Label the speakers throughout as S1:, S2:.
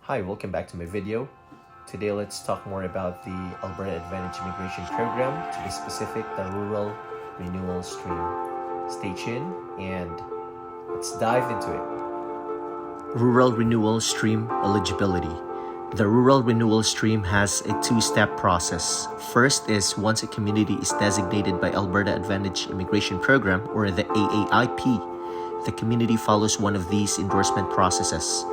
S1: Hi, welcome back to my video. Today let's talk more about the Alberta Advantage Immigration Program, to be specific, the Rural Renewal Stream. Stay tuned and let's dive into it. Rural Renewal Stream Eligibility. The Rural Renewal Stream has a two-step process. First is once a community is designated by Alberta Advantage Immigration Program or the AAIP, the community follows one of these endorsement processes.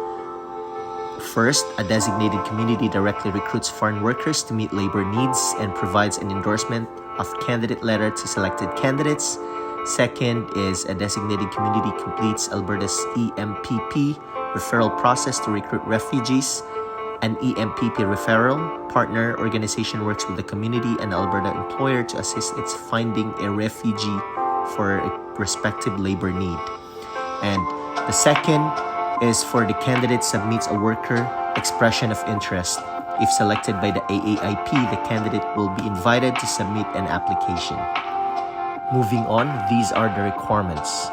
S1: First, a designated community directly recruits foreign workers to meet labor needs and provides an endorsement of candidate letter to selected candidates. Second is a designated community completes Alberta's EMPP referral process to recruit refugees. An EMPP referral partner organization works with the community and Alberta employer to assist its finding a refugee for a respective labor need. And the second is for the candidate submits a worker expression of interest. If selected by the AAIP, the candidate will be invited to submit an application. Moving on, these are the requirements.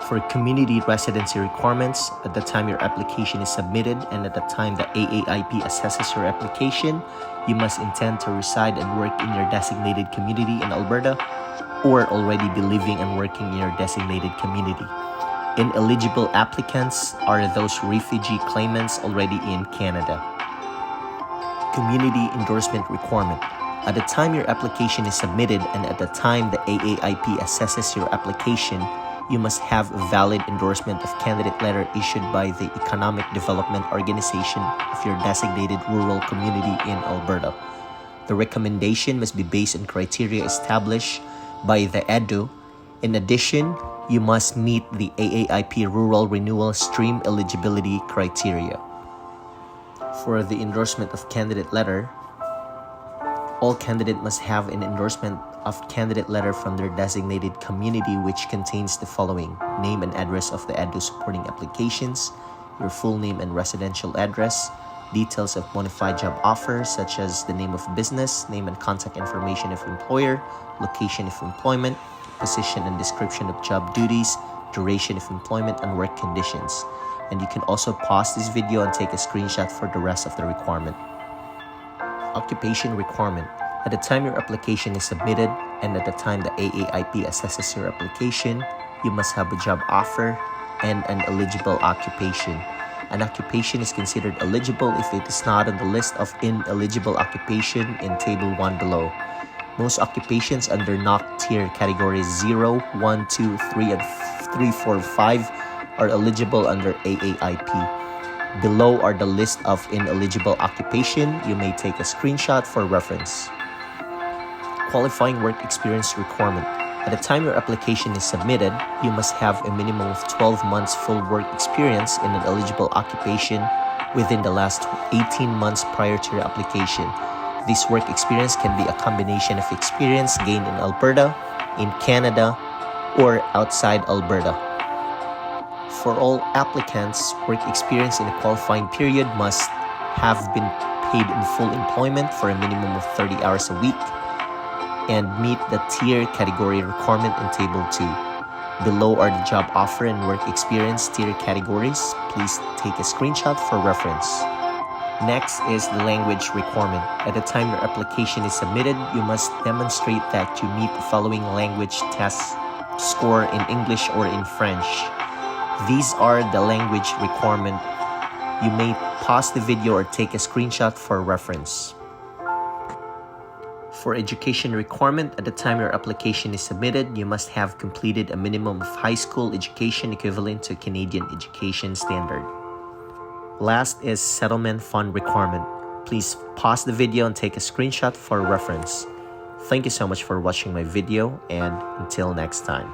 S1: For community residency requirements, at the time your application is submitted and at the time the AAIP assesses your application, you must intend to reside and work in your designated community in Alberta or already be living and working in your designated community. Ineligible applicants are those refugee claimants already in Canada. Community endorsement requirement. At the time your application is submitted and at the time the AAIP assesses your application, you must have a valid endorsement of candidate letter issued by the Economic Development Organization of your designated rural community in Alberta. The recommendation must be based on criteria established by the EDU. In addition, you must meet the AAIP Rural Renewal Stream eligibility criteria. For the endorsement of candidate letter, all candidate must have an endorsement of candidate letter from their designated community which contains the following: name and address of the EDU supporting applications, your full name and residential address, details of bona fide job offer such as the name of business, name and contact information of employer, location of employment, position and description of job duties, duration of employment, and work conditions. And you can also pause this video and take a screenshot for the rest of the requirement. Occupation requirement. At the time your application is submitted and at the time the AAIP assesses your application, you must have a job offer and an eligible occupation. An occupation is considered eligible if it is not on the list of ineligible occupation in Table 1 below. Most occupations under NOC tier categories 0, 1, 2, 3, and 3, 4, 5 are eligible under AAIP. Below are the list of ineligible occupation. You may take a screenshot for reference. Qualifying work experience requirement. At the time your application is submitted, you must have a minimum of 12 months full work experience in an eligible occupation within the last 18 months prior to your application. This work experience can be a combination of experience gained in Alberta, in Canada, or outside Alberta. For all applicants, work experience in a qualifying period must have been paid in full employment for a minimum of 30 hours a week and meet the tier category requirement in Table 2. Below are the job offer and work experience tier categories. Please take a screenshot for reference. Next is the language requirement. At the time your application is submitted, you must demonstrate that you meet the following language test score in English or in French. These are the language requirement. You may pause the video or take a screenshot for reference. For education requirement, at the time your application is submitted, you must have completed a minimum of high school education equivalent to Canadian education standard. Last is settlement fund requirement. Please pause the video and take a screenshot for reference. Thank you so much for watching my video, and until next time.